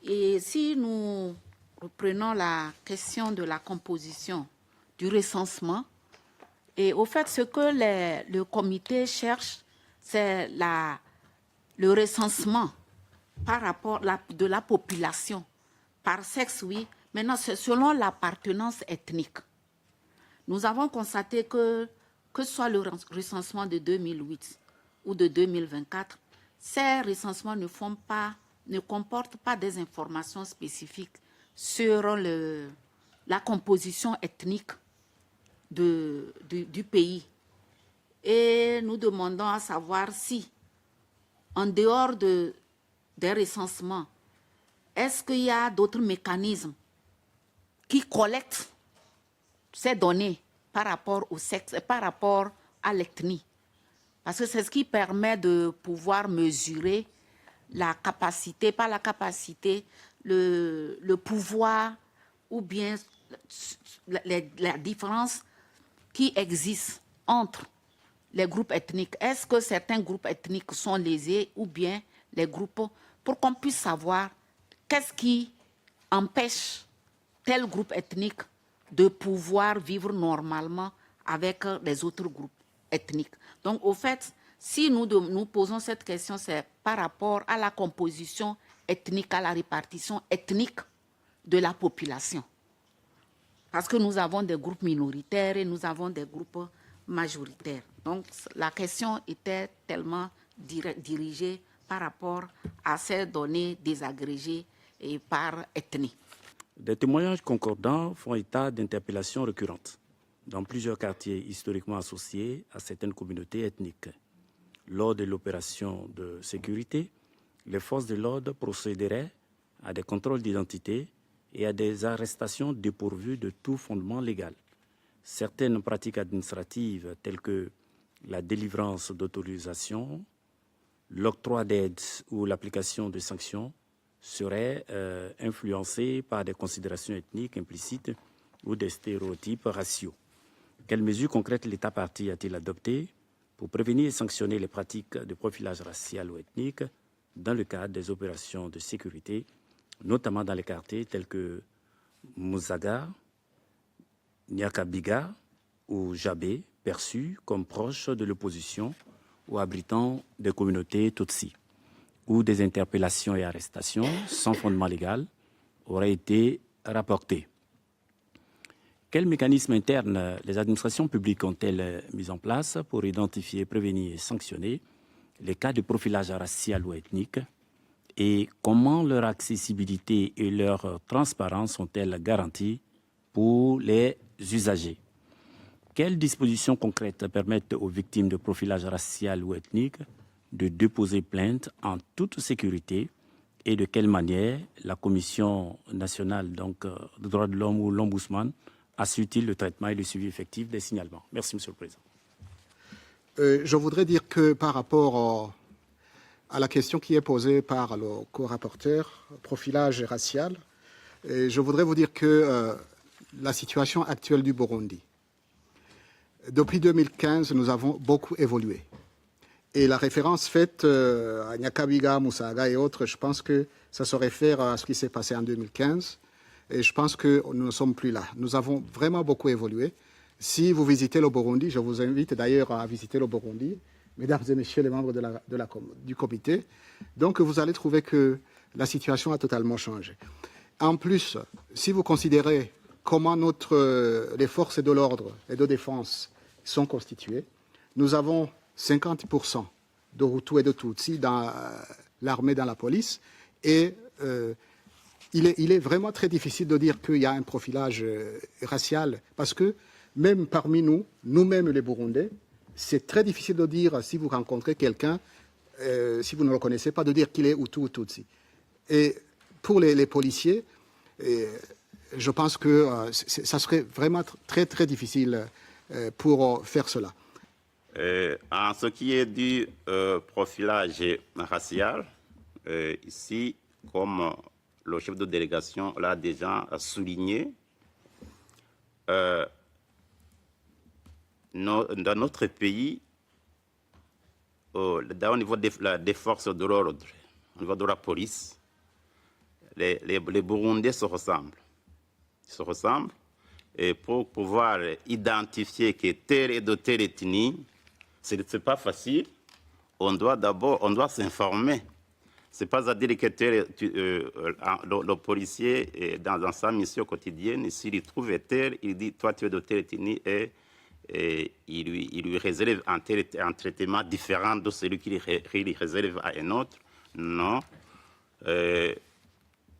Et si nous reprenons la question de la composition du recensement, et au fait, ce que le comité cherche, c'est le recensement par rapport de la population, par sexe, oui. Maintenant, c'est selon l'appartenance ethnique. Nous avons constaté que ce soit le recensement de 2008 ou de 2024, ces recensements ne comportent pas des informations spécifiques sur la composition ethnique du pays. Et nous demandons à savoir si, en dehors des recensements, est-ce qu'il y a d'autres mécanismes qui collectent ces données par rapport au sexe, par rapport à l'ethnie? Parce que c'est ce qui permet de pouvoir mesurer la capacité, pas la capacité, le pouvoir ou bien la différence qui existe entre les groupes ethniques. Est-ce que certains groupes ethniques sont lésés ou bien les groupes, pour qu'on puisse savoir qu'est-ce qui empêche tel groupe ethnique de pouvoir vivre normalement avec les autres groupes ethniques. Donc, au fait, si nous posons cette question, c'est par rapport à la composition ethnique, à la répartition ethnique de la population. Parce que nous avons des groupes minoritaires et nous avons des groupes majoritaires. Donc, la question était tellement dirigée par rapport à ces données désagrégées et par ethnie. Des témoignages concordants font état d'interpellations récurrentes dans plusieurs quartiers historiquement associés à certaines communautés ethniques. Lors de l'opération de sécurité, les forces de l'ordre procéderaient à des contrôles d'identité et à des arrestations dépourvues de tout fondement légal. Certaines pratiques administratives telles que la délivrance d'autorisation, l'octroi d'aides ou l'application de sanctions seraient influencées par des considérations ethniques implicites ou des stéréotypes raciaux. Quelles mesures concrètes l'État partie a-t-il adoptées pour prévenir et sanctionner les pratiques de profilage racial ou ethnique dans le cadre des opérations de sécurité, notamment dans les quartiers tels que Mouzaga, Nyakabiga ou Jabé, perçus comme proches de l'opposition ou abritant des communautés Tutsi, où des interpellations et arrestations sans fondement légal auraient été rapportées? Quels mécanismes internes les administrations publiques ont-elles mis en place pour identifier, prévenir et sanctionner les cas de profilage racial ou ethnique? Et comment leur accessibilité et leur transparence sont-elles garanties pour les usagers? Quelles dispositions concrètes permettent aux victimes de profilage racial ou ethnique de déposer plainte en toute sécurité? Et de quelle manière la Commission nationale des droits de l'homme ou l'Ombudsman assure-t-il le traitement et le suivi effectif des signalements? Merci, Monsieur le Président. Je voudrais dire que par rapport à la question qui est posée par le co-rapporteur, profilage racial, je voudrais vous dire que la situation actuelle du Burundi, depuis 2015, nous avons beaucoup évolué. Et la référence faite à Nyakabiga, Moussaga et autres, je pense que ça se réfère à ce qui s'est passé en 2015. Et je pense que nous ne sommes plus là. Nous avons vraiment beaucoup évolué. Si vous visitez le Burundi, je vous invite d'ailleurs à visiter le Burundi, mesdames et messieurs les membres du comité. Donc vous allez trouver que la situation a totalement changé. En plus, si vous considérez comment les forces de l'ordre et de défense sont constituées, nous avons 50% de Hutus et de Tutsis dans l'armée, dans la police, et il est vraiment très difficile de dire qu'il y a un profilage racial, parce que même parmi nous-mêmes les Burundais, c'est très difficile de dire, si vous rencontrez quelqu'un, si vous ne le connaissez pas, de dire qu'il est Hutu ou Tutsi. Et pour les policiers, je pense que ça serait vraiment très, très difficile pour faire cela. En ce qui est du profilage racial, ici, comme le chef de délégation l'a déjà souligné, dans notre pays, au niveau des forces de l'ordre, au niveau de la police, les Burundais se ressemblent. Ils se ressemblent. Et pour pouvoir identifier que telle et de telle ethnie, ce n'est pas facile. On doit s'informer. Ce n'est pas à dire que le policier, dans sa mission quotidienne, s'il trouve tel, il dit toi tu es de telle ethnie et il lui réserve un traitement différent de celui qu'il réserve à un autre. Non.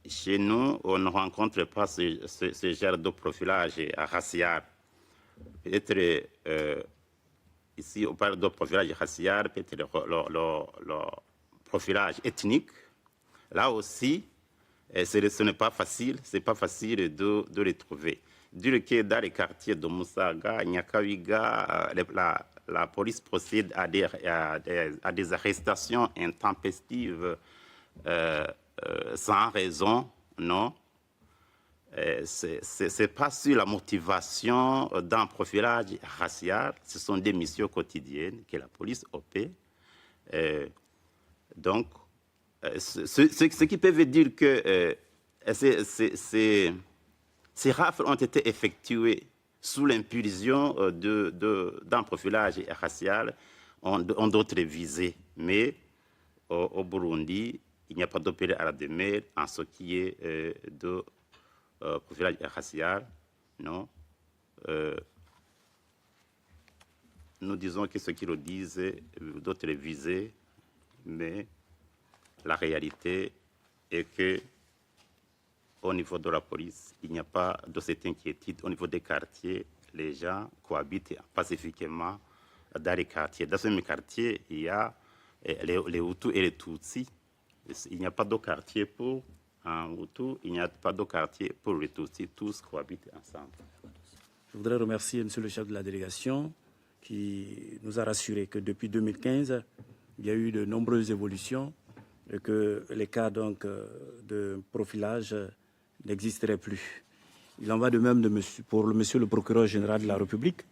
Chez nous, on ne rencontre pas ce genre de profilage racial. Peut-être, ici, on parle de profilage racial, peut-être le profilage ethnique. Là aussi, ce n'est pas facile, de les trouver. Dire que dans les quartiers de Musaga, Nyakawiga, la police procède à des arrestations intempestives sans raison, non. Ce n'est pas sur la motivation d'un profilage racial, ce sont des missions quotidiennes que la police opère. Donc, ce qui peut dire que ces rafles ont été effectuées sous l'impulsion d'un profilage racial, ont d'autres visées. Mais au Burundi, il n'y a pas d'opéré à la demeure en ce qui est de profilage racial. Non. Nous disons que ce qu'ils le disent, d'autres visées, mais la réalité est que au niveau de la police, il n'y a pas de cette inquiétude. Au niveau des quartiers, les gens cohabitent pacifiquement dans les quartiers. Dans ce même quartier, il y a les Hutus et les Tutsis. Il n'y a pas de quartier pour un Hutu, il n'y a pas de quartier pour les Tutsis. Tous cohabitent ensemble. Je voudrais remercier M. le chef de la délégation qui nous a rassuré que depuis 2015, il y a eu de nombreuses évolutions et que les cas donc, de profilage n'existeraient plus. Il en va de même pour monsieur le procureur général de la République,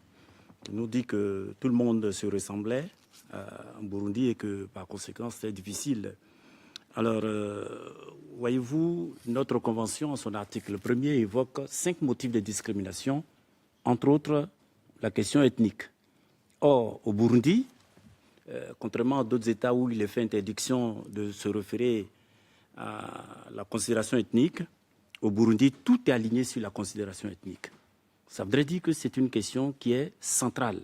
qui nous dit que tout le monde se ressemblait en Burundi et que par conséquent c'était difficile. Alors, voyez-vous, notre convention, en son article 1er, évoque 5 motifs de discrimination, entre autres la question ethnique. Or, au Burundi, contrairement à d'autres États où il est fait interdiction de se référer à la considération ethnique, au Burundi, tout est aligné sur la considération ethnique. Ça voudrait dire que c'est une question qui est centrale.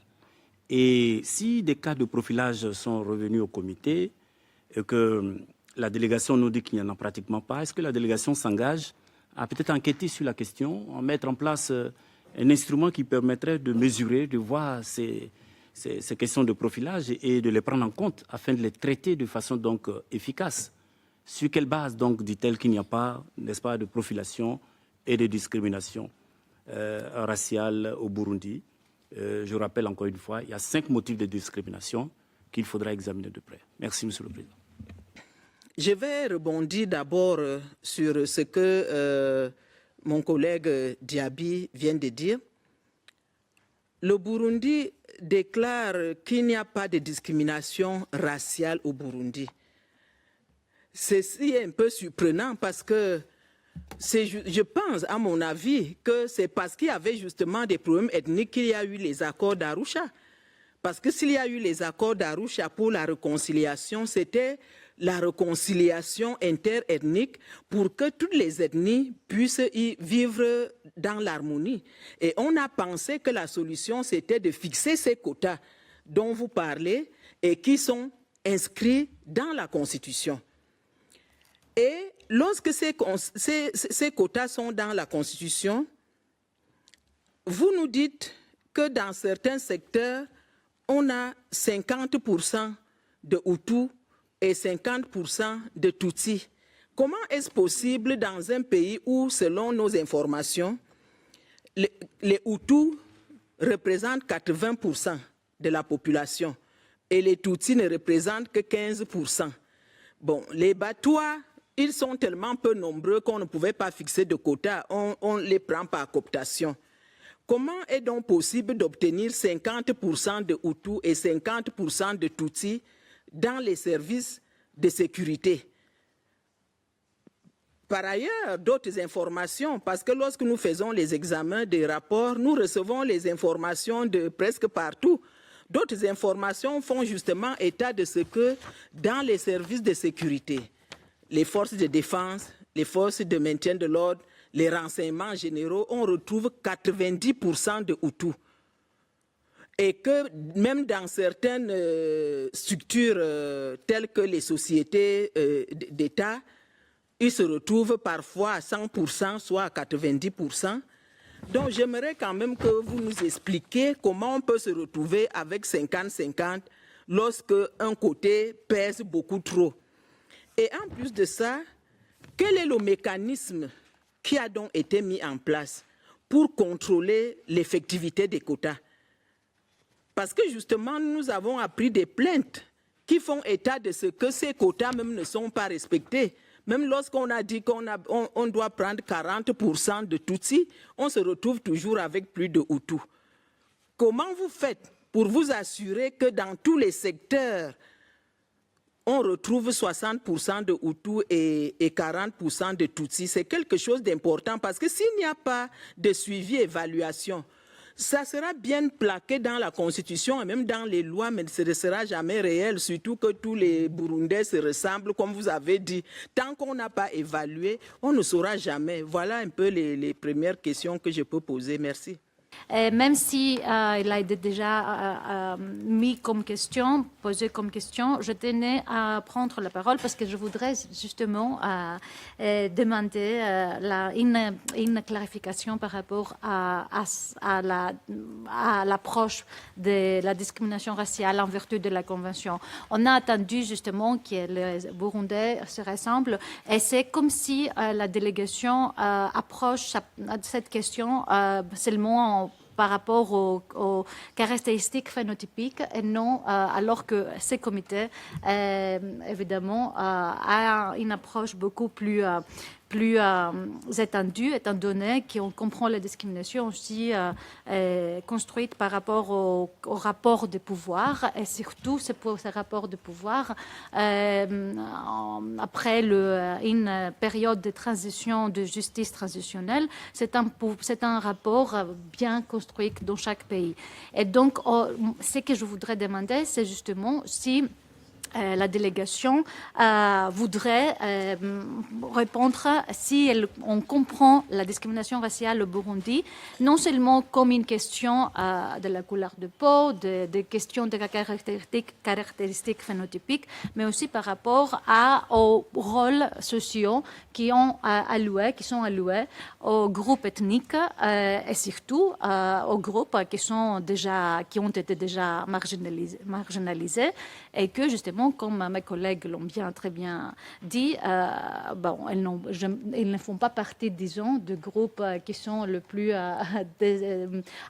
Et si des cas de profilage sont revenus au comité et que la délégation nous dit qu'il n'y en a pratiquement pas, est-ce que la délégation s'engage à peut-être enquêter sur la question, à mettre en place un instrument qui permettrait de mesurer, de voir ces questions de profilage et de les prendre en compte afin de les traiter de façon donc efficace? Sur quelle base donc dit-elle qu'il n'y a pas, n'est-ce pas, de profilation et de discrimination raciale au Burundi? Je rappelle encore une fois, il y a 5 motifs de discrimination qu'il faudra examiner de près. Merci, Monsieur le Président. Je vais rebondir d'abord sur ce que mon collègue Diaby vient de dire. Le Burundi déclare qu'il n'y a pas de discrimination raciale au Burundi. Ceci est un peu surprenant parce que je pense, à mon avis, que c'est parce qu'il y avait justement des problèmes ethniques qu'il y a eu les accords d'Arusha. Parce que s'il y a eu les accords d'Arusha pour la réconciliation, c'était la réconciliation interethnique pour que toutes les ethnies puissent y vivre dans l'harmonie. Et on a pensé que la solution, c'était de fixer ces quotas dont vous parlez et qui sont inscrits dans la Constitution. Et lorsque ces quotas sont dans la Constitution, vous nous dites que dans certains secteurs, on a 50% de Hutus et 50% de Tutsis. Comment est-ce possible dans un pays où, selon nos informations, les Hutus représentent 80% de la population et les Tutsis ne représentent que 15%? Bon, les Batois, ils sont tellement peu nombreux qu'on ne pouvait pas fixer de quotas, on les prend par cooptation. Comment est donc possible d'obtenir 50% de Hutus et 50% de Tutsis dans les services de sécurité? par ailleurs, d'autres informations, parce que lorsque nous faisons les examens des rapports, nous recevons les informations de presque partout. D'autres informations font justement état de ce que dans les services de sécurité, les forces de défense, les forces de maintien de l'ordre, les renseignements généraux, on retrouve 90% de Hutus. Et que même dans certaines structures telles que les sociétés d'État, ils se retrouvent parfois à 100%, soit à 90%. Donc j'aimerais quand même que vous nous expliquiez comment on peut se retrouver avec 50-50 lorsque un côté pèse beaucoup trop. Et en plus de ça, quel est le mécanisme qui a donc été mis en place pour contrôler l'effectivité des quotas? Parce que justement, nous avons appris des plaintes qui font état de ce que ces quotas même ne sont pas respectés. Même lorsqu'on a dit qu'on doit prendre 40% de Tutsis, on se retrouve toujours avec plus de Hutus. Comment vous faites pour vous assurer que dans tous les secteurs, on retrouve 60% de Hutus et 40% de Tutsis? C'est quelque chose d'important parce que s'il n'y a pas de suivi et évaluation, ça sera bien plaqué dans la Constitution et même dans les lois, mais ce ne sera jamais réel, surtout que tous les Burundais se ressemblent, comme vous avez dit. Tant qu'on n'a pas évalué, on ne saura jamais. Voilà un peu les premières questions que je peux poser. Merci. Même si il a été déjà mis comme question, posé comme question, je tenais à prendre la parole parce que je voudrais justement demander une clarification par rapport à l'approche de la discrimination raciale en vertu de la Convention. On a attendu justement que les Burundais se ressemblent et c'est comme si la délégation approche cette question seulement par rapport aux caractéristiques phénotypiques et non alors que ces comités, évidemment, a une approche beaucoup plus étendue, étant donné qu'on comprend la discrimination aussi construite par rapport au rapport de pouvoir et surtout c'est pour ce rapport de pouvoir après une période de transition, de justice transitionnelle, c'est un rapport bien construit dans chaque pays. Et donc, ce que je voudrais demander, c'est justement si la délégation voudrait répondre si on comprend la discrimination raciale au Burundi, non seulement comme une question de la couleur de peau, des questions de caractéristiques phénotypiques, mais aussi par rapport aux rôles sociaux qui sont alloués aux groupes ethniques et surtout aux groupes qui ont été déjà marginalisés et que justement, comme mes collègues l'ont très bien dit, ils ne font pas partie, disons, de groupes qui sont le plus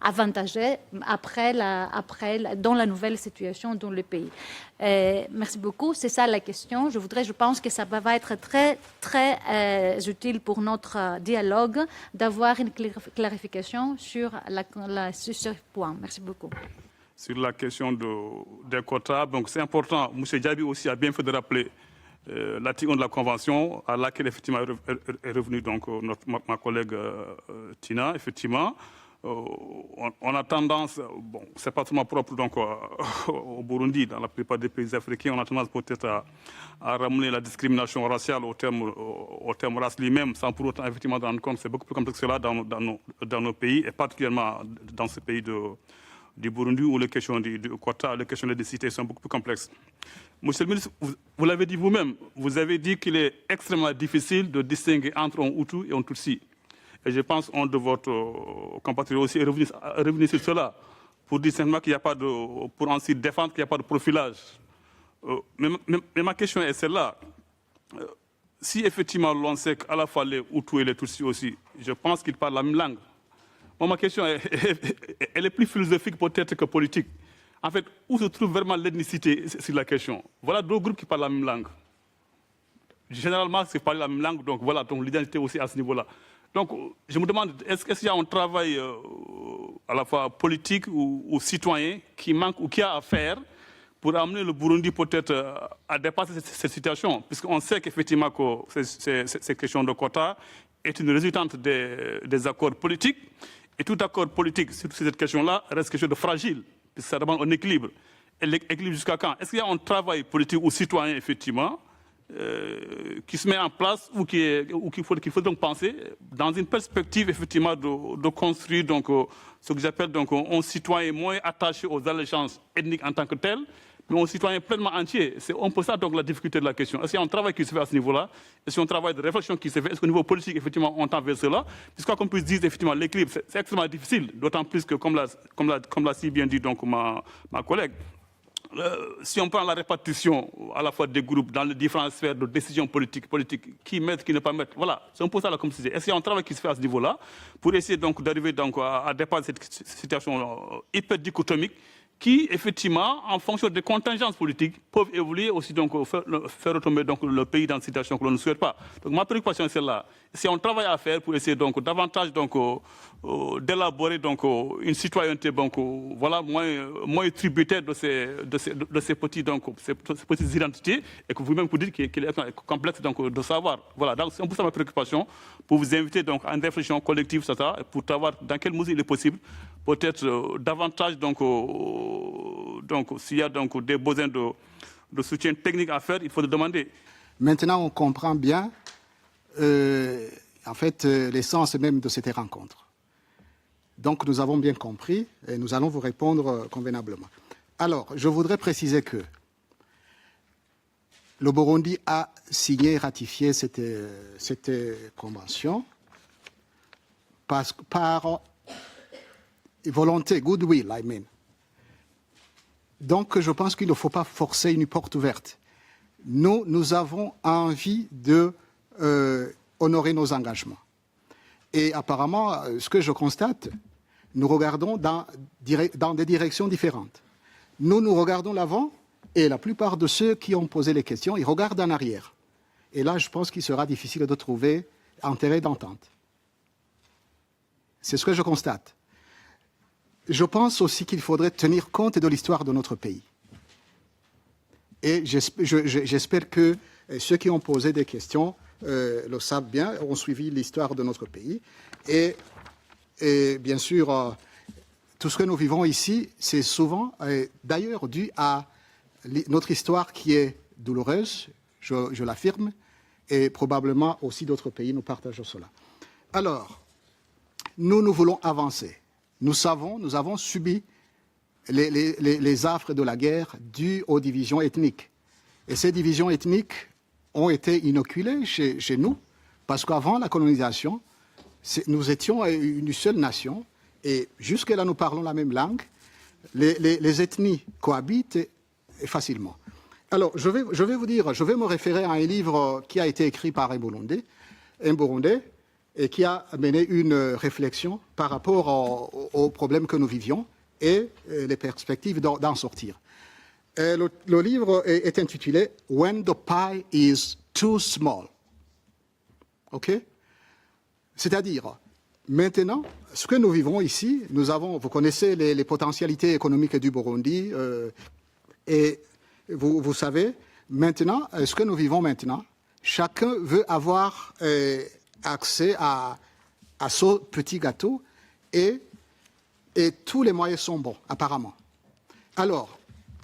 avantagés dans la nouvelle situation dans le pays. Merci beaucoup. C'est ça la question. Je pense que ça va être très, très utile pour notre dialogue d'avoir une clarification sur ce point. Merci beaucoup. Sur la question des quotas, donc c'est important. M. Diaby aussi a bien fait de rappeler l'article 1 de la Convention, à laquelle effectivement est revenue donc ma collègue Tina. Effectivement, on a tendance, bon, c'est pas seulement propre donc au Burundi, dans la plupart des pays africains, on a tendance peut-être à ramener la discrimination raciale au terme race lui-même, sans pour autant effectivement rendre compte. C'est beaucoup plus complexe que cela dans nos pays, et particulièrement dans ce pays du Burundi, où les questions du quota, les questions de cité sont beaucoup plus complexes. Monsieur le ministre, vous l'avez dit vous-même, vous avez dit qu'il est extrêmement difficile de distinguer entre un Hutu et un Tutsi. Et je pense qu'on de votre compatriote aussi est revenu sur cela, pour dire simplement qu'il n'y a pas pour ainsi défendre qu'il n'y a pas de profilage. Mais ma question est celle-là. Si effectivement l'on sait qu'à la fois les Hutus et les Tutsis aussi, je pense qu'ils parlent la même langue. Bon, ma question, elle est plus philosophique peut-être que politique. En fait, où se trouve vraiment l'ethnicité sur la question? Voilà deux groupes qui parlent la même langue. Généralement, c'est parler la même langue, donc voilà, donc l'identité aussi à ce niveau-là. Donc, je me demande, est-ce qu'il y a un travail à la fois politique ou citoyen qui manque ou qui a à faire pour amener le Burundi peut-être à dépasser cette situation, puisqu'on sait qu'effectivement que ces questions de quotas est une résultante des accords politiques, et tout accord politique sur cette question-là reste quelque chose de fragile, puisque ça demande un équilibre. Et l'équilibre jusqu'à quand? Est-ce qu'il y a un travail politique ou citoyen, effectivement, qui se met en place ou qu'il faut donc penser dans une perspective effectivement de construire donc, ce que j'appelle donc un citoyen moins attaché aux allégeances ethniques en tant que tel, mais un citoyen pleinement entier. C'est un peu ça donc la difficulté de la question. Est-ce qu'il y a un travail qui se fait à ce niveau-là? Est-ce qu'il y a un travail de réflexion qui se fait? Est-ce qu'au niveau politique, effectivement, on tend vers cela? Puisqu'on qu'on puisse dire, effectivement, l'équilibre, c'est extrêmement difficile, d'autant plus que, comme l'a si bien dit donc ma collègue, si on prend la répartition à la fois des groupes dans les différentes sphères de décision politique, qui mettent, qui ne pas mettre, voilà, c'est un peu ça la complexité. Est-ce qu'il y a un travail qui se fait à ce niveau-là pour essayer donc d'arriver donc à dépasser cette situation hyper dichotomique qui, effectivement, en fonction des contingences politiques, peuvent évoluer aussi donc faire retomber donc le pays dans une situation que l'on ne souhaite pas. Donc ma préoccupation est celle-là. C'est un travail à faire pour essayer donc davantage donc d'élaborer donc une citoyenneté donc voilà moins tributaire de ces petits donc ces petites identités, et que vous-même vous dites qu'il est complexe donc de savoir. Voilà, donc c'est un peu ça ma préoccupation, pour vous inviter donc à une réflexion collective sur ça, pour savoir dans quelle mesure il est possible peut-être davantage donc s'il y a donc des besoins de soutien technique à faire, il faut le demander. Maintenant, on comprend bien en fait l'essence même de cette rencontre. Donc, nous avons bien compris et nous allons vous répondre convenablement. Alors, je voudrais préciser que le Burundi a signé et ratifié cette convention par volonté, goodwill, I mean. Donc, je pense qu'il ne faut pas forcer une porte ouverte. Nous avons envie de honorer nos engagements. Et apparemment, ce que je constate, nous regardons dans des directions différentes. Nous regardons l'avant, et la plupart de ceux qui ont posé les questions, ils regardent en arrière. Et là, je pense qu'il sera difficile de trouver un terrain d'entente. C'est ce que je constate. Je pense aussi qu'il faudrait tenir compte de l'histoire de notre pays. Et j'espère que ceux qui ont posé des questions le savent bien, ont suivi l'histoire de notre pays. Et bien sûr, tout ce que nous vivons ici, c'est souvent d'ailleurs dû à notre histoire qui est douloureuse, je l'affirme, et probablement aussi d'autres pays, nous partageons cela. Alors, nous voulons avancer. Nous avons subi les affres de la guerre dues aux divisions ethniques. Et ces divisions ethniques ont été inoculées chez nous, parce qu'avant la colonisation, nous étions une seule nation, et jusque-là nous parlons la même langue. Les ethnies cohabitent facilement. Alors, je vais vous dire, je vais me référer à un livre qui a été écrit par un Burundais, et qui a mené une réflexion par rapport aux problèmes que nous vivions et les perspectives d'en sortir. Le livre est intitulé « When the pie is too small ». OK? C'est-à-dire, maintenant, ce que nous vivons ici, vous connaissez les potentialités économiques du Burundi, et vous savez, maintenant, ce que nous vivons maintenant, chacun veut avoir accès à ce petit gâteau, et tous les moyens sont bons, apparemment. Alors,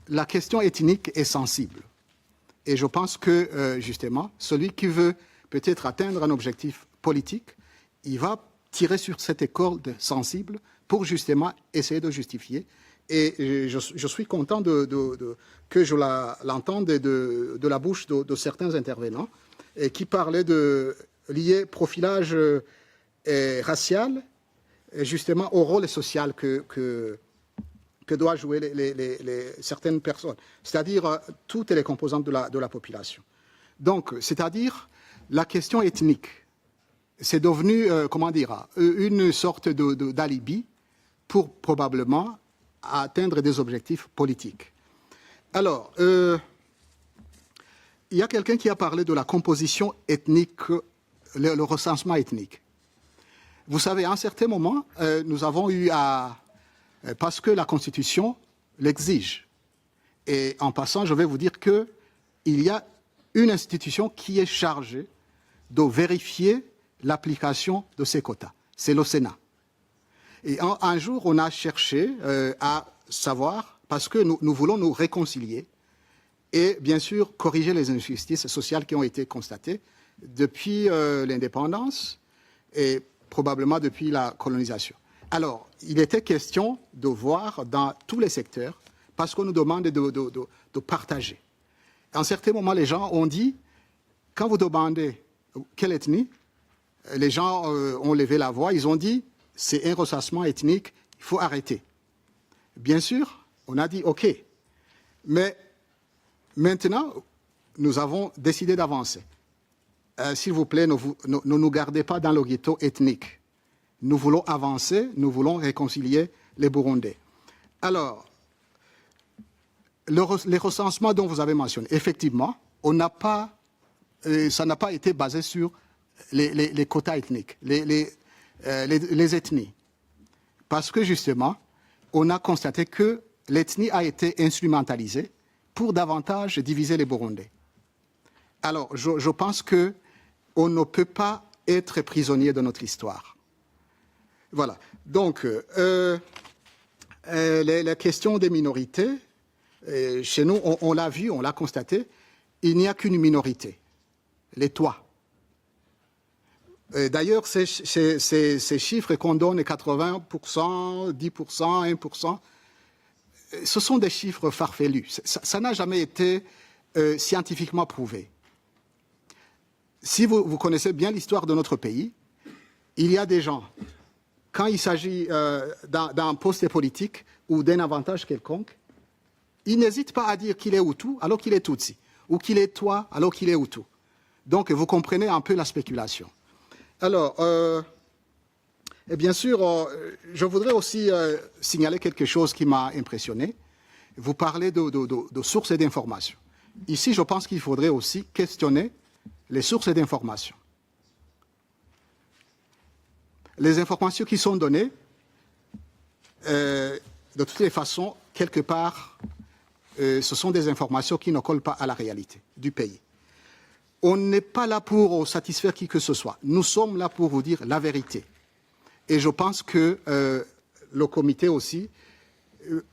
la question ethnique est sensible. Et je pense que, justement, celui qui veut peut-être atteindre un objectif politique, il va tirer sur cette corde sensible pour justement essayer de justifier. Et je suis content que je l'entende de la bouche de certains intervenants et qui parlaient de lier profilage racial justement au rôle social que doivent jouer certaines personnes, c'est-à-dire toutes les composantes de la population. Donc, c'est-à-dire la question ethnique, c'est devenu, une sorte d'alibi pour probablement atteindre des objectifs politiques. Alors, il y a quelqu'un qui a parlé de la composition ethnique, le recensement ethnique. Vous savez, à un certain moment, nous avons eu parce que la Constitution l'exige, Et en passant, je vais vous dire qu'il y a une institution qui est chargée de vérifier l'application de ces quotas. C'est le Sénat. Et un jour, on a cherché à savoir, parce que nous voulons nous réconcilier et bien sûr corriger les injustices sociales qui ont été constatées depuis l'indépendance et probablement depuis la colonisation. Alors, il était question de voir dans tous les secteurs, parce qu'on nous demande de partager. À un certain moment, les gens ont dit, quand vous demandez quelle ethnie, les gens ont levé la voix, ils ont dit, c'est un recensement ethnique, il faut arrêter. Bien sûr, on a dit OK. Mais maintenant, nous avons décidé d'avancer. S'il vous plaît, ne nous gardez pas dans le ghetto ethnique. Nous voulons avancer, nous voulons réconcilier les Burundais. Alors, les recensements dont vous avez mentionné, effectivement, ça n'a pas été basé sur les quotas ethniques, les ethnies. Parce que justement, on a constaté que l'ethnie a été instrumentalisée pour davantage diviser les Burundais. Alors, je pense qu'on ne peut pas être prisonnier de notre histoire. Voilà. Donc, la question des minorités, chez nous, on l'a vu, on l'a constaté, il n'y a qu'une minorité, les Twa. D'ailleurs, ces chiffres qu'on donne, 80%, 10%, 1%, ce sont des chiffres farfelus. Ça n'a jamais été scientifiquement prouvé. Si vous connaissez bien l'histoire de notre pays, il y a des gens, quand il s'agit d'un poste politique ou d'un avantage quelconque, ils n'hésitent pas à dire qu'il est Hutu alors qu'il est Tutsi, ou qu'il est Twa alors qu'il est Hutu. Donc, vous comprenez un peu la spéculation. Alors, et bien sûr, je voudrais aussi signaler quelque chose qui m'a impressionné. Vous parlez de sources d'information. Ici, je pense qu'il faudrait aussi questionner les sources d'information. Les informations qui sont données, de toutes les façons, quelque part, ce sont des informations qui ne collent pas à la réalité du pays. On n'est pas là pour satisfaire qui que ce soit. Nous sommes là pour vous dire la vérité. Et je pense que le comité aussi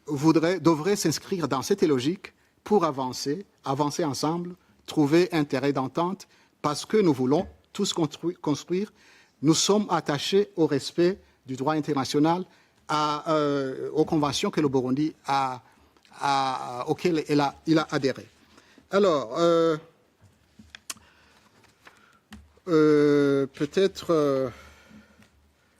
devrait s'inscrire dans cette logique pour avancer ensemble, trouver un terrain d'entente, parce que nous voulons tous construire. Nous sommes attachés au respect du droit international, aux conventions que le Burundi auxquelles il a adhéré. Alors, peut-être...